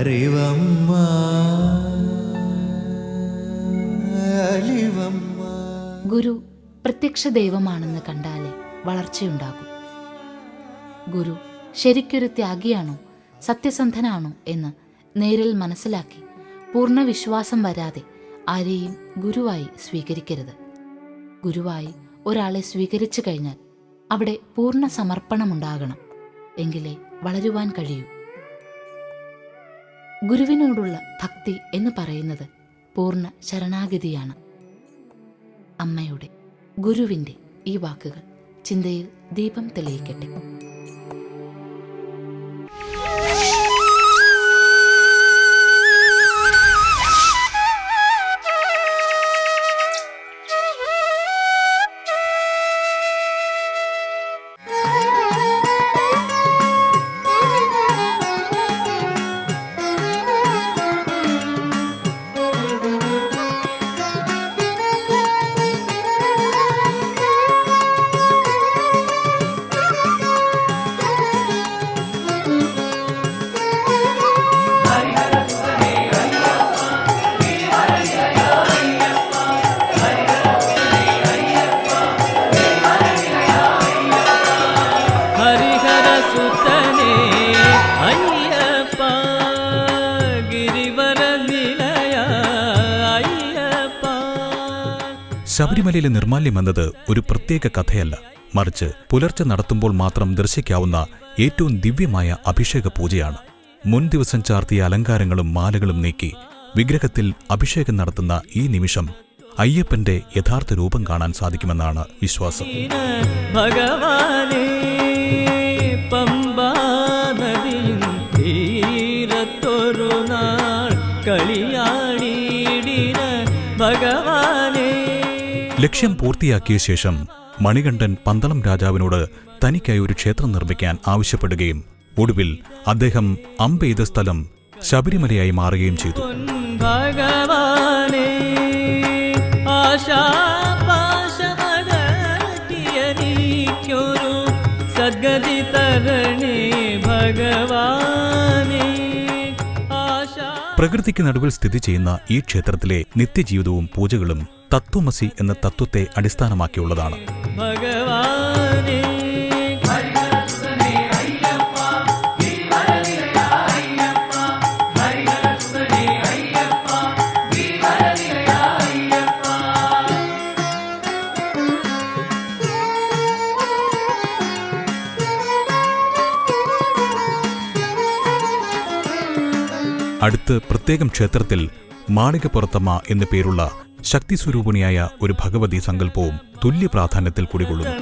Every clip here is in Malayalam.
അറിവമ്മ അലിവമ്മ. ഗുരു പ്രത്യക്ഷ ദൈവമാണെന്ന് കണ്ടാലേ വളർച്ചയുണ്ടാകും. ഗുരു ശരിക്കൊരു ത്യാഗിയാണോ സത്യസന്ധനാണോ എന്ന് നേരിൽ മനസ്സിലാക്കി പൂർണ്ണ വിശ്വാസം വരാതെ ആരെയും ഗുരുവായി സ്വീകരിക്കരുത്. ഗുരുവായി ഒരാളെ സ്വീകരിച്ചു കഴിഞ്ഞാൽ അവിടെ പൂർണ്ണ സമർപ്പണമുണ്ടാകണം. എങ്കിലേ വളരുവാൻ കഴിയൂ. ഗുരുവിനോടുള്ള ഭക്തി എന്ന് പറയുന്നത് പൂർണ്ണ ശരണാഗതിയാണ്. അമ്മയുടെ ഗുരുവിൻ്റെ ഈ വാക്കുകൾ ചിന്തയിൽ ദീപം തെളിയിക്കട്ടെ. ശബരിമലയിലെ നിർമാല്യം എന്നത് ഒരു പ്രത്യേക കഥയല്ല, മറിച്ച് പുലർച്ചെ നടത്തുമ്പോൾ മാത്രം ദർശിക്കാവുന്ന ഏറ്റവും ദിവ്യമായ അഭിഷേക പൂജയാണ്. മുൻ ദിവസം ചാർത്തിയ അലങ്കാരങ്ങളും മാലകളും നീക്കി വിഗ്രഹത്തിൽ അഭിഷേകം നടത്തുന്ന ഈ നിമിഷം അയ്യപ്പന്റെ യഥാർത്ഥ രൂപം കാണാൻ സാധിക്കുമെന്നാണ് വിശ്വാസം. ഭഗവാനേ പമ്പാ നദിയിൻ തീരത്തൊരു നാൾ കളിയാടിയിടിന ഭഗവാനേ. ലക്ഷ്യം പൂർത്തിയാക്കിയ ശേഷം മണികണ്ഠൻ പന്തളം രാജാവിനോട് തനിക്കായി ഒരു ക്ഷേത്രം നിർമ്മിക്കാൻ ആവശ്യപ്പെടുകയും ഒടുവിൽ അദ്ദേഹം അമ്പെയ്ത സ്ഥലം ശബരിമലയായി മാറുകയും ചെയ്തു. ഭഗവാനേ ആശാപാശമകറ്റിയനീക്കൊരു സദ്ഗതി തരണേ ഭഗവാനേ. പ്രകൃതിക്ക് നടുവിൽ സ്ഥിതി ചെയ്യുന്ന ഈ ക്ഷേത്രത്തിലെ നിത്യജീവിതവും പൂജകളും തത്വമസി എന്ന തത്വത്തെ അടിസ്ഥാനമാക്കിയുള്ളതാണ്. ഭഗവാനേ അടുത്ത് പ്രത്യേകം ക്ഷേത്രത്തിൽ മാളികപ്പുറത്തമ്മ എന്നു പേരുള്ള ശക്തിസ്വരൂപിണിയായ ഒരു ഭഗവതി സങ്കല്പവും തുല്യ പ്രാധാന്യത്തിൽ കുടികൊള്ളുന്നു.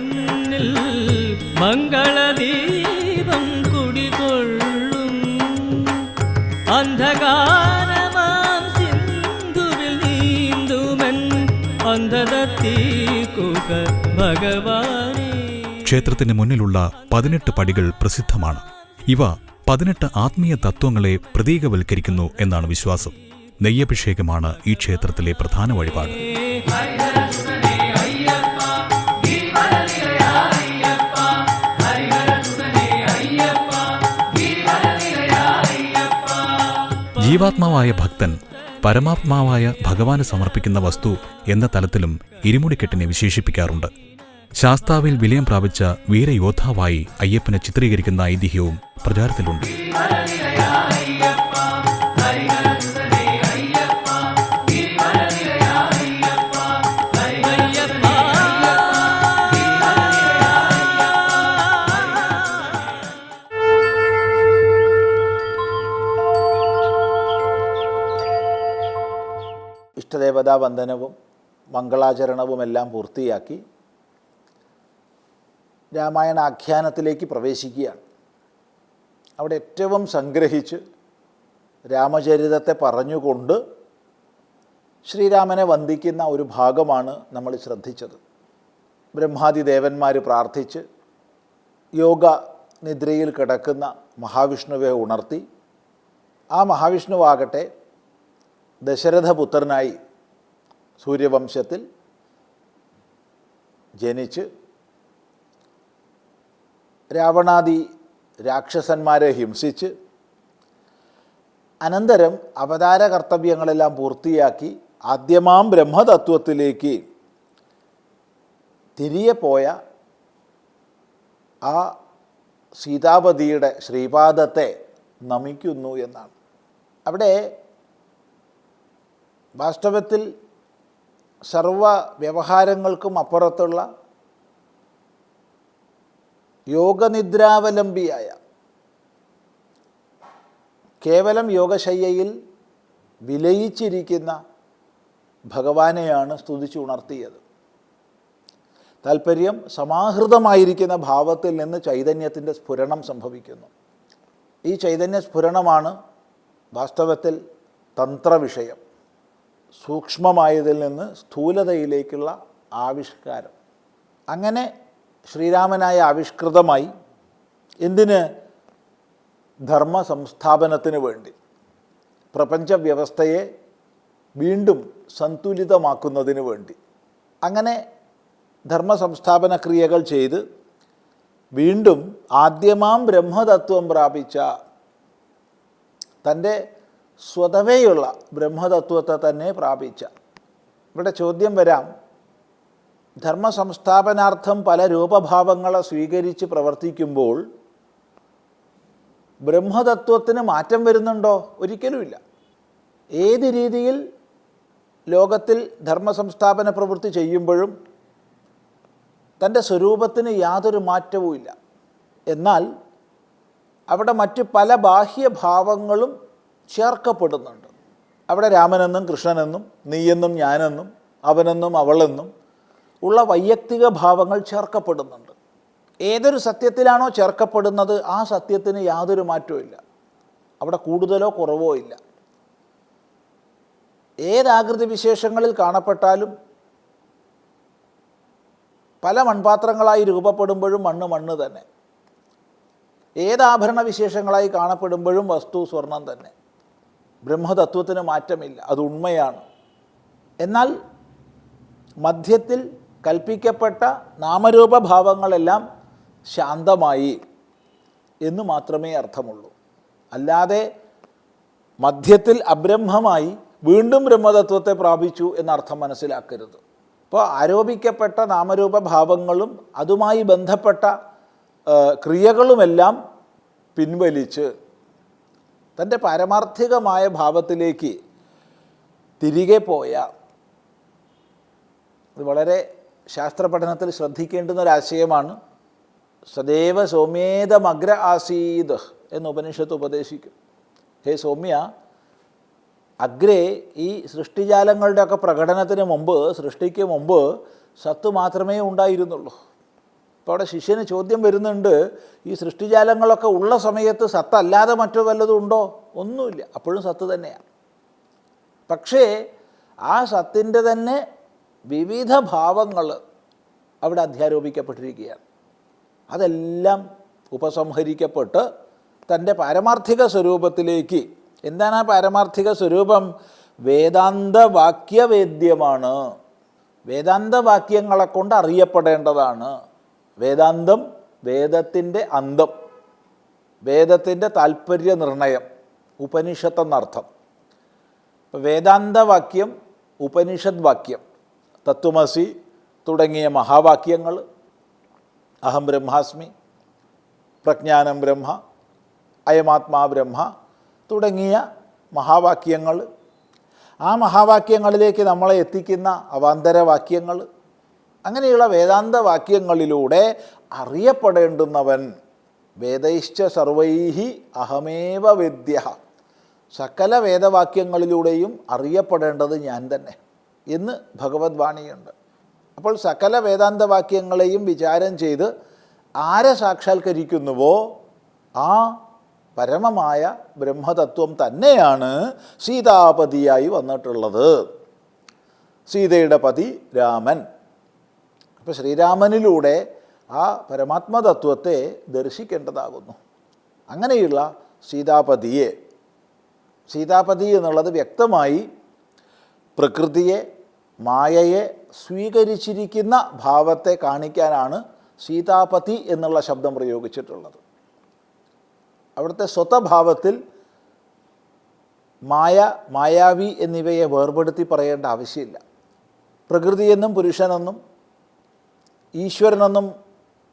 മംഗളദീപം കുടികൊള്ളും അന്ധകാരമാം സിന്ധുവിൽ നീന്തുമൻ അന്ധതീകുക ഭഗവാനേ. ക്ഷേത്രത്തിന് മുന്നിലുള്ള 18 പടികൾ പ്രസിദ്ധമാണ്. ഇവ 18 ആത്മീയ തത്വങ്ങളെ പ്രതീകവൽക്കരിക്കുന്നു എന്നാണ് വിശ്വാസം. നെയ്യഭിഷേകമാണ് ഈ ക്ഷേത്രത്തിലെ പ്രധാന വഴിപാട്. ജീവാത്മാവായ ഭക്തൻ പരമാത്മാവായ ഭഗവാന് സമർപ്പിക്കുന്ന വസ്തു എന്ന തലത്തിലും ഇരുമുടിക്കെട്ടിനെ വിശേഷിപ്പിക്കാറുണ്ട്. ശാസ്താവിൽ വിലയം പ്രാപിച്ച വീരയോദ്ധാവായി അയ്യപ്പനെ ചിത്രീകരിക്കുന്ന ഐതിഹ്യവും പ്രചാരത്തിലുണ്ട്. ഇഷ്ടദേവതാ വന്ദനവും മംഗളാചരണവുമെല്ലാം പൂർത്തിയാക്കി രാമായണ ആഖ്യാനത്തിലേക്ക് പ്രവേശിക്കുകയാണ്. അവിടെ ഏറ്റവും സംഗ്രഹിച്ച് രാമചരിതത്തെ പറഞ്ഞുകൊണ്ട് ശ്രീരാമനെ വന്ദിക്കുന്ന ഒരു ഭാഗമാണ് നമ്മൾ ശ്രദ്ധിച്ചത്. ബ്രഹ്മാദി ദേവന്മാർ പ്രാർത്ഥിച്ച് യോഗ നിദ്രയിൽ കിടക്കുന്ന മഹാവിഷ്ണുവെ ഉണർത്തി, ആ മഹാവിഷ്ണുവാകട്ടെ ദശരഥപുത്രനായി സൂര്യവംശത്തിൽ ജനിച്ച് രാവണാദി രാക്ഷസന്മാരെ ഹിംസിച്ച് അനന്തരം അവതാര കർത്തവ്യങ്ങളെല്ലാം പൂർത്തിയാക്കി ആദ്യമാം ബ്രഹ്മതത്വത്തിലേക്ക് തിരികെ പോയ ആ സീതാപതിയുടെ ശ്രീപാദത്തെ നമിക്കുന്നു എന്നാണ്. അവിടെ വാസ്തവത്തിൽ സർവ വ്യവഹാരങ്ങൾക്കും അപ്പുറത്തുള്ള യോഗനിദ്രാവലംബിയായ, കേവലം യോഗശയ്യയിൽ വിലയിച്ചിരിക്കുന്ന ഭഗവാനെയാണ് സ്തുതിച്ചുണർത്തിയത്. താൽപ്പര്യം സമാഹൃതമായിരിക്കുന്ന ഭാവത്തിൽ നിന്ന് ചൈതന്യത്തിൻ്റെ സ്ഫുരണം സംഭവിക്കുന്നു. ഈ ചൈതന്യ സ്ഫുരണമാണ് വാസ്തവത്തിൽ തന്ത്രവിഷയം. സൂക്ഷ്മമായതിൽ നിന്ന് സ്ഥൂലതയിലേക്കുള്ള ആവിഷ്കാരം. അങ്ങനെ ശ്രീരാമനായ ആവിഷ്കൃതമായി എന്തിന്? ധർമ്മ സംസ്ഥാപനത്തിന് വേണ്ടി, പ്രപഞ്ച വ്യവസ്ഥയെ വീണ്ടും സന്തുലിതമാക്കുന്നതിന് വേണ്ടി. അങ്ങനെ ധർമ്മ സംസ്ഥാപന ക്രിയകൾ ചെയ്ത് വീണ്ടും ആദ്യമാം ബ്രഹ്മതത്വം പ്രാപിച്ച, തൻ്റെ സ്വതവേയുള്ള ബ്രഹ്മതത്വത്തെ തന്നെ പ്രാപിച്ച. ഇവിടെ ചോദ്യം വരാം, ധർമ്മ സംസ്ഥാപനാർത്ഥം പല രൂപഭാവങ്ങളെ സ്വീകരിച്ച് പ്രവർത്തിക്കുമ്പോൾ ബ്രഹ്മതത്വത്തിന് മാറ്റം വരുന്നുണ്ടോ? ഒരിക്കലുമില്ല. ഏത് രീതിയിൽ ലോകത്തിൽ ധർമ്മ സംസ്ഥാപന പ്രവൃത്തി ചെയ്യുമ്പോഴും തൻ്റെ സ്വരൂപത്തിന് യാതൊരു മാറ്റവുമില്ല. എന്നാൽ അവിടെ മറ്റ് പല ബാഹ്യഭാവങ്ങളും ചേർക്കപ്പെടുന്നുണ്ട്. അവിടെ രാമനെന്നും കൃഷ്ണനെന്നും നീയെന്നും ഞാനെന്നും അവനെന്നും അവളെന്നും ഉള്ള വൈയക്തിക ഭാവങ്ങൾ ചേർക്കപ്പെടുന്നുണ്ട്. ഏതൊരു സത്യത്തിലാണോ ചേർക്കപ്പെടുന്നത് ആ സത്യത്തിന് യാതൊരു മാറ്റവും ഇല്ല. അവിടെ കൂടുതലോ കുറവോ ഇല്ല. ഏതാകൃതി വിശേഷങ്ങളിൽ കാണപ്പെട്ടാലും പല മൺപാത്രങ്ങളായി രൂപപ്പെടുമ്പോഴും മണ്ണ് തന്നെ. ഏതാഭരണ വിശേഷങ്ങളായി കാണപ്പെടുമ്പോഴും വസ്തു സ്വർണം തന്നെ. ബ്രഹ്മതത്വത്തിന് മാറ്റമില്ല, അത് ഉണ്മയാണ്. എന്നാൽ മധ്യത്തിൽ കൽപ്പിക്കപ്പെട്ട നാമരൂപഭാവങ്ങളെല്ലാം ശാന്തമായി എന്ന് മാത്രമേ അർത്ഥമുള്ളൂ. അല്ലാതെ മധ്യത്തിൽ അബ്രഹ്മമായി വീണ്ടും ബ്രഹ്മതത്വത്തെ പ്രാപിച്ചു എന്നർത്ഥം മനസ്സിലാക്കരുത്. അപ്പോൾ ആരോപിക്കപ്പെട്ട നാമരൂപഭാവങ്ങളും അതുമായി ബന്ധപ്പെട്ട ക്രിയകളുമെല്ലാം പിൻവലിച്ച് തൻ്റെ പാരമാർത്ഥികമായ ഭാവത്തിലേക്ക് തിരികെ പോയ, ഇത് വളരെ ശാസ്ത്രപഠനത്തിൽ ശ്രദ്ധിക്കേണ്ടുന്ന ഒരാശയമാണ്. സദൈവ സൗമ്യേതമഗ്ര ആസീത് എന്ന് ഉപനിഷത്ത് ഉപദേശിക്കും. ഹേ സൗമ്യ, അഗ്രേ ഈ സൃഷ്ടിജാലങ്ങളുടെയൊക്കെ പ്രകടനത്തിന് മുമ്പ്, സൃഷ്ടിക്ക് മുമ്പ് സത്ത് മാത്രമേ ഉണ്ടായിരുന്നുള്ളൂ. അപ്പോൾ അവിടെ ശിഷ്യന് ചോദ്യം വരുന്നുണ്ട്, ഈ സൃഷ്ടിജാലങ്ങളൊക്കെ ഉള്ള സമയത്ത് സത്തല്ലാതെ മറ്റോ വല്ലതും ഉണ്ടോ? ഒന്നുമില്ല, അപ്പോഴും സത്ത് തന്നെയാണ്. പക്ഷേ ആ സത്തിൻ്റെ തന്നെ വിവിധ ഭാവങ്ങൾ അവിടെ അധ്യാരോപിക്കപ്പെട്ടിരിക്കുകയാണ്. അതെല്ലാം ഉപസംഹരിക്കപ്പെട്ട് തൻ്റെ പാരമാർത്ഥിക സ്വരൂപത്തിലേക്ക്. എന്താണ് ആ പാരമാർത്ഥിക സ്വരൂപം? വേദാന്തവാക്യവേദ്യമാണ്. വേദാന്തവാക്യങ്ങളെ കൊണ്ട് അറിയപ്പെടേണ്ടതാണ്. വേദാന്തം വേദത്തിൻ്റെ അന്തം, വേദത്തിൻ്റെ താൽപ്പര്യ നിർണയം, ഉപനിഷത്തെന്നർത്ഥം. വേദാന്തവാക്യം, ഉപനിഷത് വാക്യം, തത്വമസി തുടങ്ങിയ മഹാവാക്യങ്ങൾ, അഹം ബ്രഹ്മാസ്മി, പ്രജ്ഞാനം ബ്രഹ്മ, അയമാത്മാ ബ്രഹ്മ തുടങ്ങിയ മഹാവാക്യങ്ങൾ, ആ മഹാവാക്യങ്ങളിലേക്ക് നമ്മളെ എത്തിക്കുന്ന അവാന്തരവാക്യങ്ങൾ, അങ്ങനെയുള്ള വേദാന്ത വാക്യങ്ങളിലൂടെ അറിയപ്പെടേണ്ടുന്നവൻ വേദൈശ്ച സർവൈഹി അഹമേവ വേദ്യ, സകല വേദവാക്യങ്ങളിലൂടെയും അറിയപ്പെടേണ്ടത് ഞാൻ തന്നെ എന്ന് ഭഗവത് വാണിയുണ്ട്. അപ്പോൾ സകല വേദാന്തവാക്യങ്ങളെയും വിചാരം ചെയ്ത് ആരെ സാക്ഷാത്കരിക്കുന്നുവോ ആ പരമമായ ബ്രഹ്മതത്വം തന്നെയാണ് സീതാപതിയായി വന്നിട്ടുള്ളത്. സീതയുടെ പതി രാമൻ. അപ്പോൾ ശ്രീരാമനിലൂടെ ആ പരമാത്മതത്വത്തെ ദർശിക്കേണ്ടതാകുന്നു. അങ്ങനെയുള്ള സീതാപതിയെ, സീതാപതി എന്നുള്ളത് വ്യക്തമായി പ്രകൃതിയെ, മായയെ സ്വീകരിച്ചിരിക്കുന്ന ഭാവത്തെ കാണിക്കാനാണ് സീതാപതി എന്നുള്ള ശബ്ദം പ്രയോഗിച്ചിട്ടുള്ളത്. അവിടുത്തെ സ്വതഭാവത്തിൽ മായ, മായാവി എന്നിവയെ വേർപെടുത്തി പറയേണ്ട ആവശ്യമില്ല. പ്രകൃതിയെന്നും പുരുഷനെന്നും ഈശ്വരനെന്നും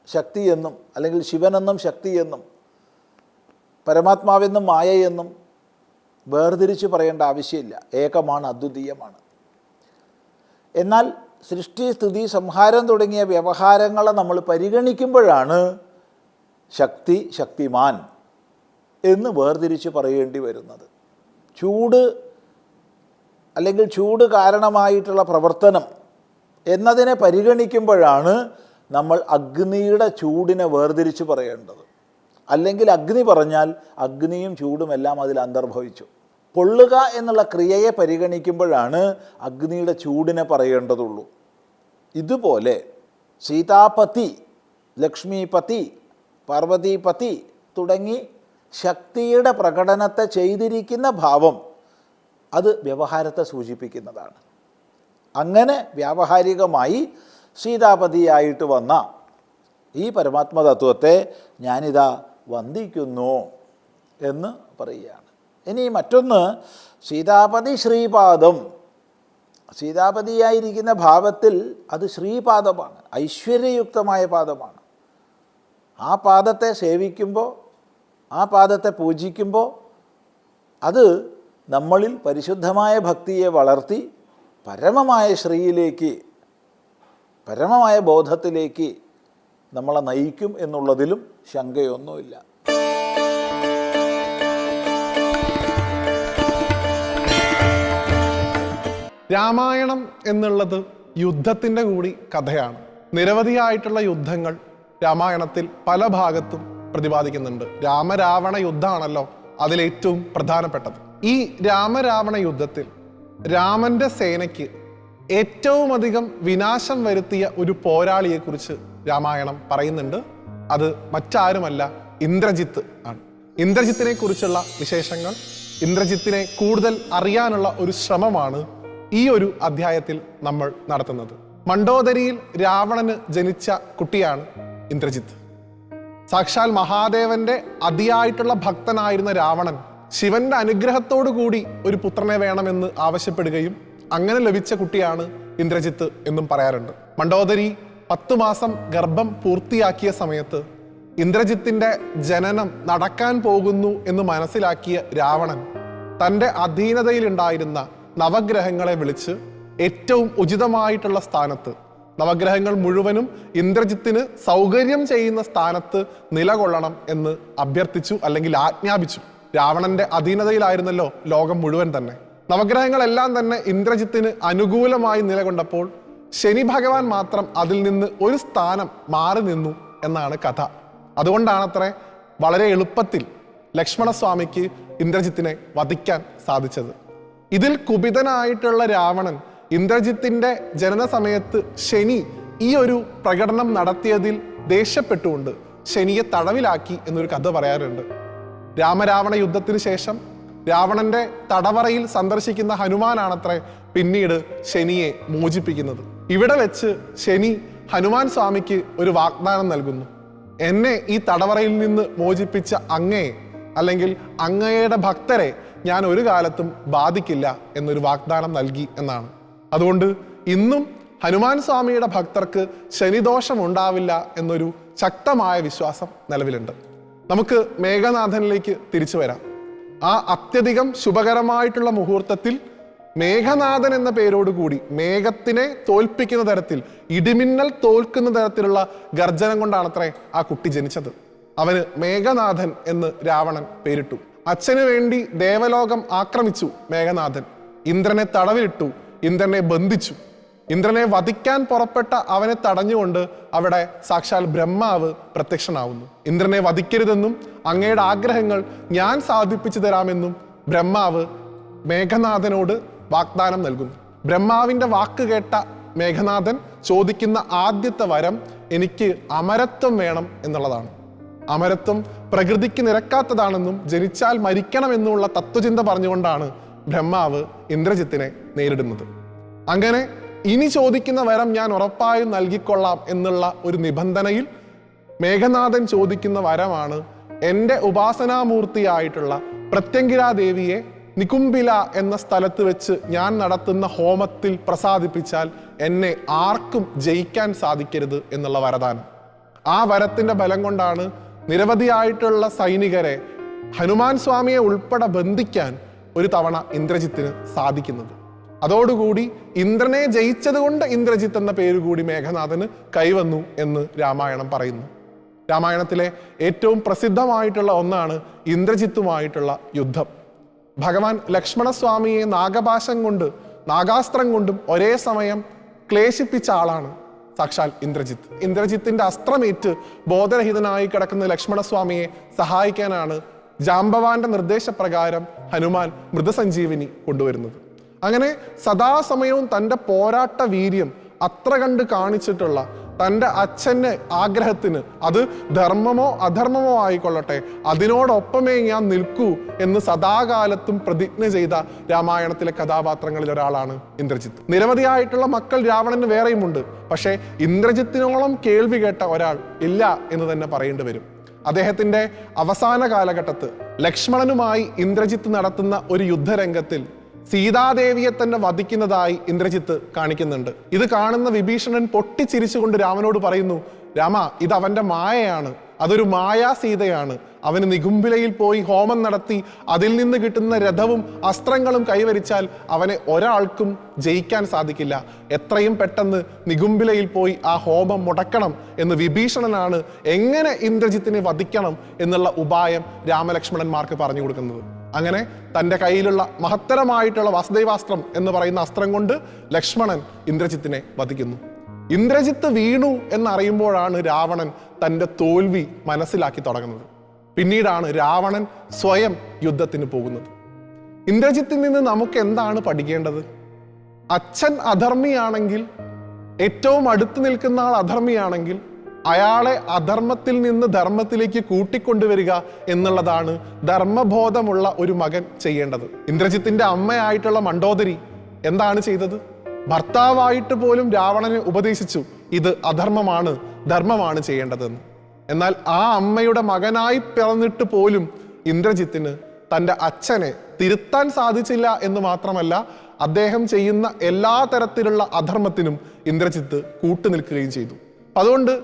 ശക്തിയെന്നും അല്ലെങ്കിൽ ശിവനെന്നും ശക്തിയെന്നും പരമാത്മാവെന്നും മായയെന്നും വേർതിരിച്ച് പറയേണ്ട ആവശ്യമില്ല. ഏകമാണ്, അദ്വിതീയമാണ്. എന്നാൽ സൃഷ്ടി, സ്ഥിതി, സംഹാരം തുടങ്ങിയ വ്യവഹാരങ്ങളെ നമ്മൾ പരിഗണിക്കുമ്പോഴാണ് ശക്തി, ശക്തിമാൻ എന്ന് വേർതിരിച്ച് പറയേണ്ടി വരുന്നത്. ചൂട് അല്ലെങ്കിൽ ചൂട് കാരണമായിട്ടുള്ള പ്രവർത്തനം എന്നതിനെ പരിഗണിക്കുമ്പോഴാണ് നമ്മൾ അഗ്നിയുടെ ചൂടിനെ വേർതിരിച്ച് പറയേണ്ടത്. അല്ലെങ്കിൽ അഗ്നി പറഞ്ഞാൽ അഗ്നിയും ചൂടുമെല്ലാം അതിൽ അന്തർഭവിച്ചു. പൊള്ളുക എന്നുള്ള ക്രിയയെ പരിഗണിക്കുമ്പോഴാണ് അഗ്നിയുടെ ചൂടിനെ പറയേണ്ടതുള്ളൂ. ഇതുപോലെ സീതാപതി, ലക്ഷ്മീപതി, പാർവതീപതി തുടങ്ങി ശക്തിയുടെ പ്രകടനത്തെ ചെയ്തിരിക്കുന്ന ഭാവം അത് വ്യവഹാരത്തെ സൂചിപ്പിക്കുന്നതാണ്. അങ്ങനെ വ്യാവഹാരികമായി സീതാപതിയായിട്ട് വന്ന ഈ പരമാത്മതത്വത്തെ ഞാനിതാ വന്ദിക്കുന്നു എന്ന് പറയുകയാണ്. ഇനി മറ്റൊന്ന്, സീതാപതി ശ്രീപാദം. സീതാപതിയായിരിക്കുന്ന ഭാവത്തിൽ അത് ശ്രീപാദമാണ്, ഐശ്വര്യയുക്തമായ പാദമാണ്. ആ പാദത്തെ സേവിക്കുമ്പോൾ, ആ പാദത്തെ പൂജിക്കുമ്പോൾ അത് നമ്മളിൽ പരിശുദ്ധമായ ഭക്തിയെ വളർത്തി പരമമായ ശ്രീയിലേക്ക്, പരമമായ ബോധത്തിലേക്ക് നമ്മളെ നയിക്കും എന്നുള്ളതിലും ശങ്കയൊന്നുമില്ല. രാമായണം എന്നുള്ളത് യുദ്ധത്തിൻ്റെ കൂടി കഥയാണ്. നിരവധിയായിട്ടുള്ള യുദ്ധങ്ങൾ രാമായണത്തിൽ പല ഭാഗത്തും പ്രതിപാദിക്കുന്നുണ്ട്. രാമരാവണ യുദ്ധമാണല്ലോ അതിലേറ്റവും പ്രധാനപ്പെട്ടത്. ഈ രാമരാവണ യുദ്ധത്തിൽ രാമന്റെ സേനയ്ക്ക് ഏറ്റവും അധികം വിനാശം വരുത്തിയ ഒരു പോരാളിയെക്കുറിച്ച് രാമായണം പറയുന്നുണ്ട്. അത് മറ്റാരുമല്ല, ഇന്ദ്രജിത്ത് ആണ്. ഇന്ദ്രജിത്തിനെ കുറിച്ചുള്ള വിശേഷങ്ങൾ, ഇന്ദ്രജിത്തിനെ കൂടുതൽ അറിയാനുള്ള ഒരു ശ്രമമാണ് ഈ ഒരു അധ്യായത്തിൽ നമ്മൾ നടത്തുന്നത്. മണ്ഡോദരിയിൽ രാവണന് ജനിച്ച കുട്ടിയാണ് ഇന്ദ്രജിത്ത്. സാക്ഷാൽ മഹാദേവന്റെ അതിയായിട്ടുള്ള ഭക്തനായിരുന്ന രാവണൻ ശിവന്റെ അനുഗ്രഹത്തോടു കൂടി ഒരു പുത്രനെ വേണമെന്ന് ആവശ്യപ്പെടുകയും അങ്ങനെ ലഭിച്ച കുട്ടിയാണ് ഇന്ദ്രജിത്ത് എന്നും പറയാറുണ്ട്. മണ്ഡോദരി 10 മാസം ഗർഭം പൂർത്തിയാക്കിയ സമയത്ത് ഇന്ദ്രജിത്തിന്റെ ജനനം നടക്കാൻ പോകുന്നു എന്ന് മനസ്സിലാക്കിയ രാവണൻ തൻ്റെ അധീനതയിലുണ്ടായിരുന്ന നവഗ്രഹങ്ങളെ വിളിച്ച് ഏറ്റവും ഉചിതമായിട്ടുള്ള സ്ഥാനത്ത്, നവഗ്രഹങ്ങൾ മുഴുവനും ഇന്ദ്രജിത്തിന് സൗകര്യം ചെയ്യുന്ന സ്ഥാനത്ത് നിലകൊള്ളണം എന്ന് അഭ്യർത്ഥിച്ചു, അല്ലെങ്കിൽ ആജ്ഞാപിച്ചു. രാവണന്റെ അധീനതയിലായിരുന്നല്ലോ ലോകം മുഴുവൻ തന്നെ. നവഗ്രഹങ്ങളെല്ലാം തന്നെ ഇന്ദ്രജിത്തിന് അനുകൂലമായി നിലകൊണ്ടപ്പോൾ ശനി ഭഗവാൻ മാത്രം അതിൽ നിന്ന് ഒരു സ്ഥാനം മാറി നിന്നു എന്നാണ് കഥ. അതുകൊണ്ടാണത്രേ വളരെ എളുപ്പത്തിൽ ലക്ഷ്മണസ്വാമിക്ക് ഇന്ദ്രജിത്തിനെ വധിക്കാൻ സാധിച്ചത്. ഇതിൽ കുപിതനായിട്ടുള്ള രാവണൻ ഇന്ദ്രജിത്തിന്റെ ജനന സമയത്ത് ശനി ഈ ഒരു പ്രകടനം നടത്തിയതിൽ ദേഷ്യപ്പെട്ടുകൊണ്ട് ശനിയെ തടവിലാക്കി എന്നൊരു കഥ പറയാറുണ്ട്. രാമരാവണ യുദ്ധത്തിന് ശേഷം രാവണന്റെ തടവറയിൽ സന്ദർശിക്കുന്ന ഹനുമാനാണത്രേ പിന്നീട് ശനിയെ മോചിപ്പിക്കുന്നത്. ഇവിടെ വെച്ച് ശനി ഹനുമാൻ സ്വാമിക്ക് ഒരു വാഗ്ദാനം നൽകുന്നു. എന്നെ ഈ തടവറയിൽ നിന്ന് മോചിപ്പിച്ച അങ്ങയെ, അല്ലെങ്കിൽ അങ്ങയുടെ ഭക്തരെ ഞാൻ ഒരു കാലത്തും ബാധിക്കില്ല എന്നൊരു വാഗ്ദാനം നൽകി എന്നാണ്. അതുകൊണ്ട് ഇന്നും ഹനുമാൻ സ്വാമിയുടെ ഭക്തർക്ക് ശനിദോഷം ഉണ്ടാവില്ല എന്നൊരു ശക്തമായ വിശ്വാസം നിലവിലുണ്ട്. നമുക്ക് മേഘനാഥനിലേക്ക് തിരിച്ചു വരാം. ആ അത്യധികം ശുഭകരമായിട്ടുള്ള മുഹൂർത്തത്തിൽ മേഘനാഥൻ എന്ന പേരോടുകൂടി മേഘത്തിനെ തോൽപ്പിക്കുന്ന തരത്തിൽ, ഇടിമിന്നൽ തോൽക്കുന്ന തരത്തിലുള്ള ഗർജനം കൊണ്ടാണത്രേ ആ കുട്ടി ജനിച്ചത്. അവന് മേഘനാഥൻ എന്ന് രാവണൻ പേരിട്ടു. അച്ഛന് വേണ്ടി ദേവലോകം ആക്രമിച്ചു മേഘനാഥൻ. ഇന്ദ്രനെ തടവിലിട്ടു, ഇന്ദ്രനെ ബന്ധിച്ചു. ഇന്ദ്രനെ വധിക്കാൻ പുറപ്പെട്ട അവനെ തടഞ്ഞുകൊണ്ട് അവിടെ സാക്ഷാൽ ബ്രഹ്മാവ് പ്രത്യക്ഷനാവുന്നു. ഇന്ദ്രനെ വധിക്കരുതെന്നും അങ്ങയുടെ ആഗ്രഹങ്ങൾ ഞാൻ സാധിപ്പിച്ചു തരാമെന്നും ബ്രഹ്മാവ് മേഘനാഥനോട് വാഗ്ദാനം നൽകുന്നു. ബ്രഹ്മാവിന്റെ വാക്ക് കേട്ട മേഘനാഥൻ ചോദിക്കുന്ന ആദ്യത്തെ വരം എനിക്ക് അമരത്വം വേണം എന്നുള്ളതാണ്. അമരത്വം പ്രകൃതിക്ക് നിരക്കാത്തതാണെന്നും ജനിച്ചാൽ മരിക്കണമെന്നുള്ള തത്വചിന്ത പറഞ്ഞുകൊണ്ടാണ് ബ്രഹ്മാവ് ഇന്ദ്രജിത്തിനെ നേരിടുന്നത്. അങ്ങനെ ഇനി ചോദിക്കുന്ന വരം ഞാൻ ഉറപ്പായും നൽകിക്കൊള്ളാം എന്നുള്ള ഒരു നിബന്ധനയിൽ മേഘനാഥൻ ചോദിക്കുന്ന വരമാണ് എൻ്റെ ഉപാസനാമൂർത്തിയായിട്ടുള്ള പ്രത്യങ്കിരാദേവിയെ നികുംബില എന്ന സ്ഥലത്ത് വെച്ച് ഞാൻ നടത്തുന്ന ഹോമത്തിൽ പ്രസാദിപ്പിച്ചാൽ എന്നെ ആർക്കും ജയിക്കാൻ സാധിക്കരുത് എന്നുള്ള വരദാനം. ആ വരത്തിന്റെ ബലം കൊണ്ടാണ് നിരവധിയായിട്ടുള്ള സൈനികരെ ഹനുമാൻ സ്വാമിയെ ഉൾപ്പെടെ ബന്ധിക്കാൻ ഒരു തവണ ഇന്ദ്രജിത്തിന് സാധിക്കുന്നത്. അതോടുകൂടി ഇന്ദ്രനെ ജയിച്ചത് കൊണ്ട് ഇന്ദ്രജിത്ത് എന്ന പേര് കൂടി മേഘനാഥന് കൈവന്നു എന്ന് രാമായണം പറയുന്നു. രാമായണത്തിലെ ഏറ്റവും പ്രസിദ്ധമായിട്ടുള്ള ഒന്നാണ് ഇന്ദ്രജിത്തുമായിട്ടുള്ള യുദ്ധം. ഭഗവാൻ ലക്ഷ്മണസ്വാമിയെ നാഗപാശം കൊണ്ട് നാഗാസ്ത്രം കൊണ്ടും ഒരേ സമയം ക്ലേശിപ്പിച്ച ആളാണ് സാക്ഷാൽ ഇന്ദ്രജിത്ത്. ഇന്ദ്രജിത്തിന്റെ അസ്ത്രമേറ്റ് ബോധരഹിതനായി കിടക്കുന്ന ലക്ഷ്മണസ്വാമിയെ സഹായിക്കാനാണ് ജാംബവാന്റെ നിർദ്ദേശപ്രകാരം ഹനുമാൻ മൃതസഞ്ജീവിനി കൊണ്ടുവരുന്നത്. അങ്ങനെ സദാസമയവും തൻ്റെ പോരാട്ട വീര്യം അത്ര കണ്ട് കാണിച്ചിട്ടുള്ള തൻ്റെ അച്ഛൻ്റെ ആഗ്രഹത്തിന്, അത് ധർമ്മമോ അധർമ്മമോ ആയിക്കൊള്ളട്ടെ, അതിനോടൊപ്പമേ ഞാൻ നിൽക്കൂ എന്ന് സദാകാലത്തും പ്രതിജ്ഞ ചെയ്ത രാമായണത്തിലെ കഥാപാത്രങ്ങളിൽ ഒരാളാണ് ഇന്ദ്രജിത്ത്. നിരവധിയായിട്ടുള്ള മക്കൾ രാവണന് വേറെയുമുണ്ട്. പക്ഷേ ഇന്ദ്രജിത്തിനോളം കേൾവി കേട്ട ഒരാൾ ഇല്ല എന്ന് തന്നെ പറയേണ്ടി വരും. അദ്ദേഹത്തിന്റെ അവസാന കാലഘട്ടത്ത് ലക്ഷ്മണനുമായി ഇന്ദ്രജിത്ത് നടത്തുന്ന ഒരു യുദ്ധരംഗത്തിൽ സീതാദേവിയെ തന്നെ വധിക്കുന്നതായി ഇന്ദ്രജിത്ത് കാണിക്കുന്നുണ്ട്. ഇത് കാണുന്ന വിഭീഷണൻ പൊട്ടിച്ചിരിച്ചുകൊണ്ട് രാമനോട് പറയുന്നു, രാമ, ഇത് അവന്റെ മായയാണ്, അതൊരു മായാ സീതയാണ്. അവന് നികുംബിലയിൽ പോയി ഹോമം നടത്തി അതിൽ നിന്ന് കിട്ടുന്ന രഥവും അസ്ത്രങ്ങളും കൈവരിച്ചാൽ അവനെ ഒരാൾക്കും ജയിക്കാൻ സാധിക്കില്ല. എത്രയും പെട്ടെന്ന് നികുംബിലയിൽ പോയി ആ ഹോമം മുടക്കണം എന്ന് വിഭീഷണനാണ് എങ്ങനെ ഇന്ദ്രജിത്തിനെ വധിക്കണം എന്നുള്ള ഉപായം രാമലക്ഷ്മണന്മാർക്ക് പറഞ്ഞു കൊടുക്കുന്നത്. അങ്ങനെ തൻ്റെ കയ്യിലുള്ള മഹത്തരമായിട്ടുള്ള വാസുദേവാസ്ത്രം എന്ന് പറയുന്ന അസ്ത്രം കൊണ്ട് ലക്ഷ്മണൻ ഇന്ദ്രജിത്തിനെ വധിക്കുന്നു. ഇന്ദ്രജിത്ത് വീണു എന്നറിയുമ്പോഴാണ് രാവണൻ തൻ്റെ തോൽവി മനസ്സിലാക്കി തുടങ്ങുന്നത്. പിന്നീടാണ് രാവണൻ സ്വയം യുദ്ധത്തിന് പോകുന്നത്. ഇന്ദ്രജിത്തിൽ നിന്ന് നമുക്ക് എന്താണ് പഠിക്കേണ്ടത്? അച്ഛൻ അധർമ്മിയാണെങ്കിൽ, ഏറ്റവും അടുത്ത് നിൽക്കുന്ന ആൾ അധർമ്മിയാണെങ്കിൽ, അയാളെ അധർമ്മത്തിൽ നിന്ന് ധർമ്മത്തിലേക്ക് കൂട്ടിക്കൊണ്ടുവരിക എന്നുള്ളതാണ് ധർമ്മബോധമുള്ള ഒരു മകൻ ചെയ്യേണ്ടത്. ഇന്ദ്രജിത്തിന്റെ അമ്മയായിട്ടുള്ള മണ്ഡോദരി എന്താണ് ചെയ്തത്? ഭർത്താവായിട്ട് പോലും രാവണനെ ഉപദേശിച്ചു, ഇത് അധർമ്മമാണ്, ധർമ്മമാണ് ചെയ്യേണ്ടതെന്ന്. എന്നാൽ ആ അമ്മയുടെ മകനായി പിറന്നിട്ട് പോലും ഇന്ദ്രജിത്തിന് തൻ്റെ അച്ഛനെ തിരുത്താൻ സാധിച്ചില്ല എന്ന് മാത്രമല്ല, അദ്ദേഹം ചെയ്യുന്ന എല്ലാ തരത്തിലുള്ള അധർമ്മത്തിനും ഇന്ദ്രജിത്ത് കൂട്ടുനിൽക്കുകയും ചെയ്തു. അതുകൊണ്ട്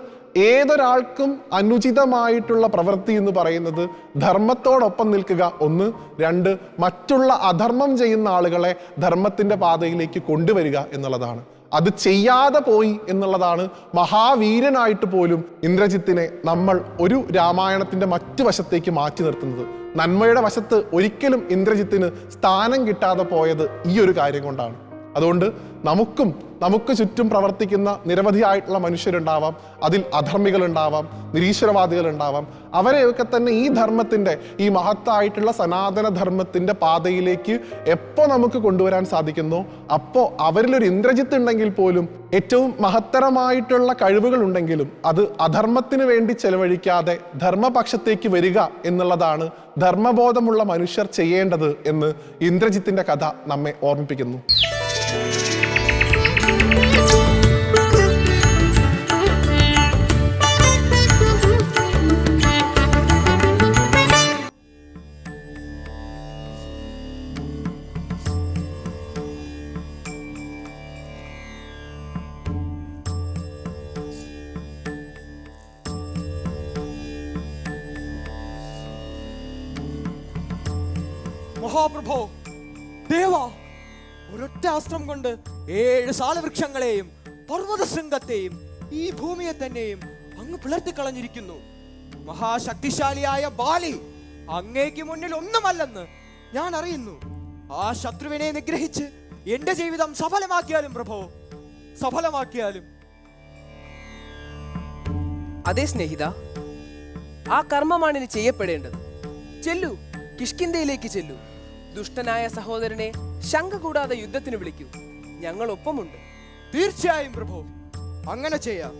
ഏതൊരാൾക്കും അനുചിതമായിട്ടുള്ള പ്രവൃത്തി എന്ന് പറയുന്നത് ധർമ്മത്തോടൊപ്പം നിൽക്കുക, ഒന്ന്. രണ്ട്, മറ്റുള്ള അധർമ്മം ചെയ്യുന്ന ആളുകളെ ധർമ്മത്തിന്റെ പാതയിലേക്ക് കൊണ്ടുവരിക എന്നുള്ളതാണ്. അത് ചെയ്യാതെ പോയി എന്നുള്ളതാണ് മഹാവീരനായിട്ട് പോലും ഇന്ദ്രജിത്തിനെ നമ്മൾ ഒരു രാമായണത്തിന്റെ മറ്റു വശത്തേക്ക് മാറ്റി നിർത്തുന്നത്. നന്മയുടെ വശത്ത് ഒരിക്കലും ഇന്ദ്രജിത്തിന് സ്ഥാനം കിട്ടാതെ പോയത് ഈ ഒരു കാര്യം കൊണ്ടാണ്. അതുകൊണ്ട് നമുക്ക് ചുറ്റും പ്രവർത്തിക്കുന്ന നിരവധിയായിട്ടുള്ള മനുഷ്യരുണ്ടാവാം. അതിൽ അധർമ്മികളുണ്ടാവാം, നിരീശ്വരവാദികളുണ്ടാവാം. അവരെയൊക്കെ തന്നെ ഈ ധർമ്മത്തിന്റെ, ഈ മഹത്തായിട്ടുള്ള സനാതന ധർമ്മത്തിന്റെ പാതയിലേക്ക് എപ്പോൾ നമുക്ക് കൊണ്ടുവരാൻ സാധിക്കുന്നോ അപ്പോൾ അവരിലൊരു ഇന്ദ്രജിത്ത് ഉണ്ടെങ്കിൽ പോലും, ഏറ്റവും മഹത്തരമായിട്ടുള്ള കഴിവുകൾ ഉണ്ടെങ്കിലും അത് അധർമ്മത്തിന് വേണ്ടി ചെലവഴിക്കാതെ ധർമ്മപക്ഷത്തേക്ക് വരിക എന്നുള്ളതാണ് ധർമ്മബോധമുള്ള മനുഷ്യർ ചെയ്യേണ്ടത് എന്ന് ഇന്ദ്രജിത്തിന്റെ കഥ നമ്മെ ഓർമ്മിപ്പിക്കുന്നു. മഹാപ്രഭോ, ദേവാ, ഒരൊറ്റ അസ്ത്രം കൊണ്ട് 7 സാലവൃക്ഷങ്ങളെയും പർവ്വതശൃംഗത്തെയും ഈ ഭൂമിയെ തന്നെയും അങ്ങ് പിളർത്തിക്കളഞ്ഞിരിക്കുന്നു. മഹാശക്തിശാലിയായ ബാലി അങ്ങേക്ക് മുന്നിൽ ഒന്നുമല്ലെന്ന് ഞാൻ അറിയുന്നു. ആ ശത്രുവിനെ നിഗ്രഹിച്ച് എന്റെ ജീവിതം സഫലമാക്കിയാലും പ്രഭോ, സഫലമാക്കിയാലും. അതെ സ്നേഹിത, ആ കർമ്മമാണ് ഇനി ചെയ്യപ്പെടേണ്ടത്. ചെല്ലു, കിഷ്കിന്ധയിലേക്ക് ചെല്ലു. ദുഷ്ടനായ സഹോദരനെ ശങ്ക കൂടാതെ യുദ്ധത്തിന് വിളിക്കൂ. ഞങ്ങൾ ഒപ്പമുണ്ട്. തീർച്ചയായും പ്രഭോ, അങ്ങനെ ചെയ്യാം.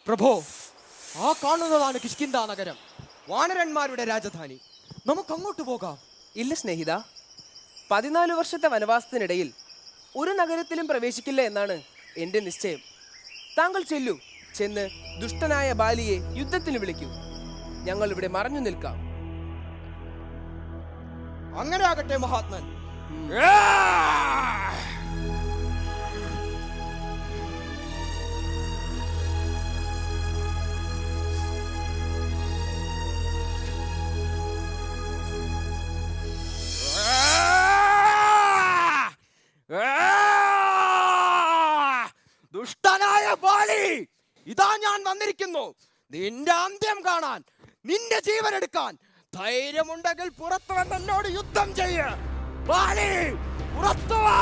പ്രഭോ, ആ കാണുന്നതാണ് കിഷ്കിന്ധ നഗരം, വാനരന്മാരുടെ രാജധാനി. നമുക്ക് അങ്ങോട്ട് പോകാം. ഇല്ല സ്നേഹിത, 14 വർഷത്തെ വനവാസത്തിനിടയിൽ ഒരു നഗരത്തിലും പ്രവേശിക്കില്ല എന്നാണ് എൻ്റെ നിശ്ചയം. താങ്കൾ ചെല്ലൂ, ചെന്ന് ദുഷ്ടനായ ബാലിയെ യുദ്ധത്തിന് വിളിക്കൂ. ഞങ്ങൾ ഇവിടെ മറഞ്ഞു നിൽക്കാം. അങ്ങനെ ആകട്ടെ മഹാത്മൻ. ദുഷ്ടനായ ബാലി, ഇതാ ഞാൻ വന്നിരിക്കുന്നു നിന്റെ അന്ത്യം കാണാൻ, നിന്റെ ജീവൻ എടുക്കാൻ. ധൈര്യമുണ്ടെങ്കിൽ പുറത്തു വന്ന് എന്നോട് യുദ്ധം ചെയ്യ. ബാലി, പുറത്തു വാ.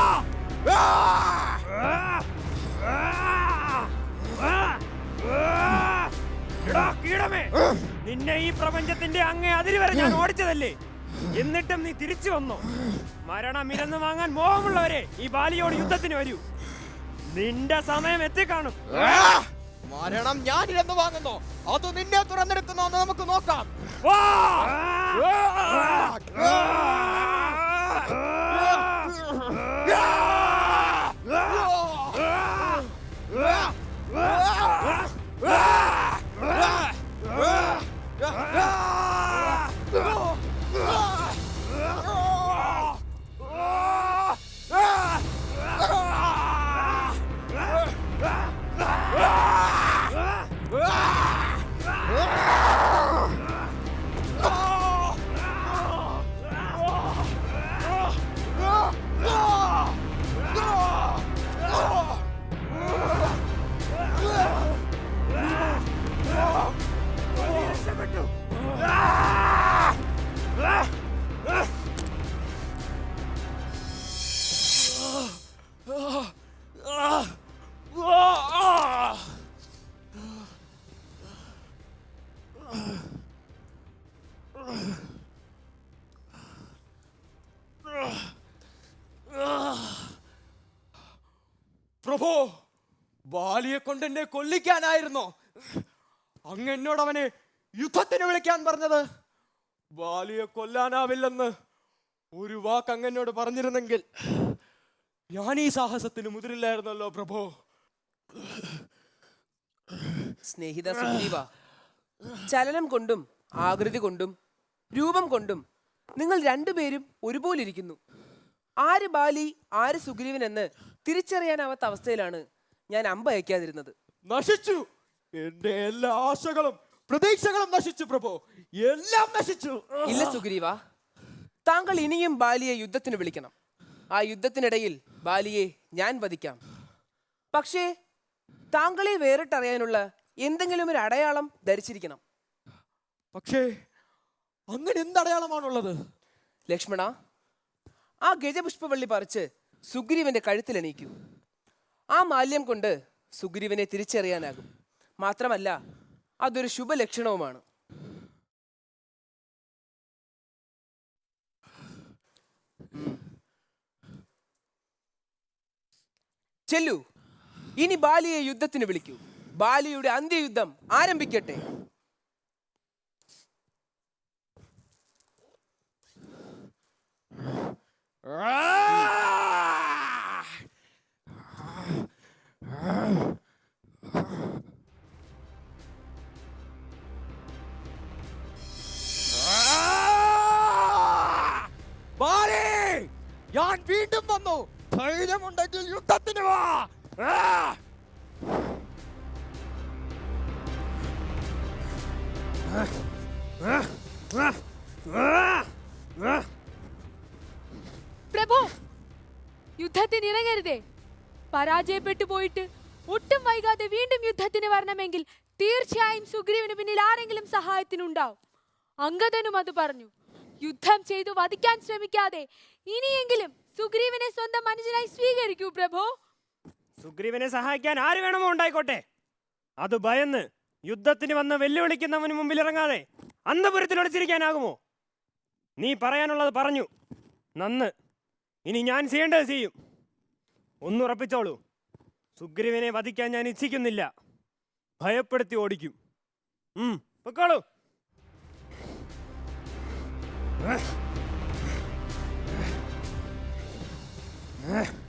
നിന്നെ ഈ പ്രപഞ്ചത്തിന്റെ അങ്ങേ അതിര് വരെ ഞാൻ ഓടിച്ചതല്ലേ, എന്നിട്ടും നീ തിരിച്ചു വന്നു. മരണം ഇരന്നു വാങ്ങാൻ മോഹമുള്ളവരെ ഈ ബാലിയോട് യുദ്ധത്തിന് വരൂ. നിന്റെ സമയം എത്തിക്കാണും. മരണം ഞാൻ ഇരന്നു വാങ്ങുന്നു, അത് നിന്നെ തുറന്നെടുക്കുന്നു എന്ന് നമുക്ക് നോക്കാം. പ്രഭു, ബാലിയെ കൊണ്ട് എന്നെ കൊല്ലിക്കാനായിരുന്നോ അങ്ങ് എന്നോട് അവനെ യുദ്ധത്തിന് വിളിക്കാൻ പറഞ്ഞത്? ബാലിയെ കൊല്ലാനാവില്ലെന്ന് ഒരു വാക്ക് അങ്ങ് എന്നോട് പറഞ്ഞിരുന്നെങ്കിൽ ഞാൻ ഈ സാഹസത്തിന് മുതിരില്ലായിരുന്നല്ലോ പ്രഭു. സ്നേഹിത സുഗ്രീവ, ചലനം കൊണ്ടും ആകൃതി കൊണ്ടും രൂപം കൊണ്ടും നിങ്ങൾ രണ്ടുപേരും ഒരുപോലെ ഇരിക്കുന്നു. ആര് ബാലി ആര് സുഗ്രീവൻ എന്ന് തിരിച്ചറിയാനാവാത്ത അവസ്ഥയിലാണ് ഞാൻ അമ്പ അയക്കാതിരുന്നത്. നശിച്ചു, എന്റെ എല്ലാ ആശകളും പ്രതീക്ഷകളും നശിച്ചു പ്രഭു, എല്ലാം നശിച്ചു. ഇല്ല സുഗ്രീവ, താങ്കൾ ഇനിയും ബാലിയെ യുദ്ധത്തിന് വിളിക്കണം. ആ യുദ്ധത്തിനിടയിൽ ബാലിയെ ഞാൻ വധിക്കാം. പക്ഷേ താങ്കളെ വേറിട്ടറിയാനുള്ള എന്തെങ്കിലും ഒരു അടയാളം ധരിച്ചിരിക്കണം. പക്ഷേ അങ്ങനെ എന്തടയാളമാണുള്ളത്? ലക്ഷ്മണ, ആ ഗജപുഷ്പവള്ളി പറിച്ച് സുഗ്രീവന്റെ കഴുത്തിലണിയിക്കൂ. ആ മാല്യം കൊണ്ട് സുഗ്രീവനെ തിരിച്ചറിയാനാകും. മാത്രമല്ല, അതൊരു ശുഭലക്ഷണവുമാണ്. ചെല്ലു, ഇനി ബാലിയെ യുദ്ധത്തിന് വിളിക്കൂ. ബാലിയുടെ അന്ത്യയുദ്ധം ആരംഭിക്കട്ടെ. ബാലി, ഞാൻ വീണ്ടും വന്നു. ധൈര്യമുണ്ടെങ്കിൽ യുദ്ധത്തിന് വാ. പ്രഭു, യുദ്ധത്തിന് ഇറങ്ങരുതേ. പരാജയപ്പെട്ടു പോയിട്ട് ഒട്ടും വൈകാതെ വീണ്ടും യുദ്ധത്തിന് വരണമെങ്കിൽ തീർച്ചയായും സുഗ്രീവന് പിന്നിൽ ആരെങ്കിലും സഹായത്തിനുണ്ടാവും. അംഗദനും അത് പറഞ്ഞു. യുദ്ധം ചെയ്തു വധിക്കാൻ ശ്രമിക്കാതെ ഇനിയെങ്കിലും സുഗ്രീവനെ സ്വന്തം അനുജനായി സ്വീകരിക്കൂ പ്രഭു. സുഗ്രീവനെ സഹായിക്കാൻ ആര് വേണമോ ഉണ്ടായിക്കോട്ടെ. അത് ഭയന്ന് യുദ്ധത്തിന് വന്ന് വെല്ലുവിളിക്കുന്നവന് മുമ്പിൽ ഇറങ്ങാതെ അന്തപുരത്തിൽ ഒളിച്ചിരിക്കാനാകുമോ? നീ പറയാനുള്ളത് പറഞ്ഞു. നന്ന്. ഇനി ഞാൻ ചെയ്യേണ്ടത് ചെയ്യും. ഒന്നുറപ്പിച്ചോളൂ, സുഗ്രീവനെ വധിക്കാൻ ഞാൻ ഇച്ഛിക്കുന്നില്ല. ഭയപ്പെടുത്തി ഓടിക്കും. പൊക്കോളൂ. Ah!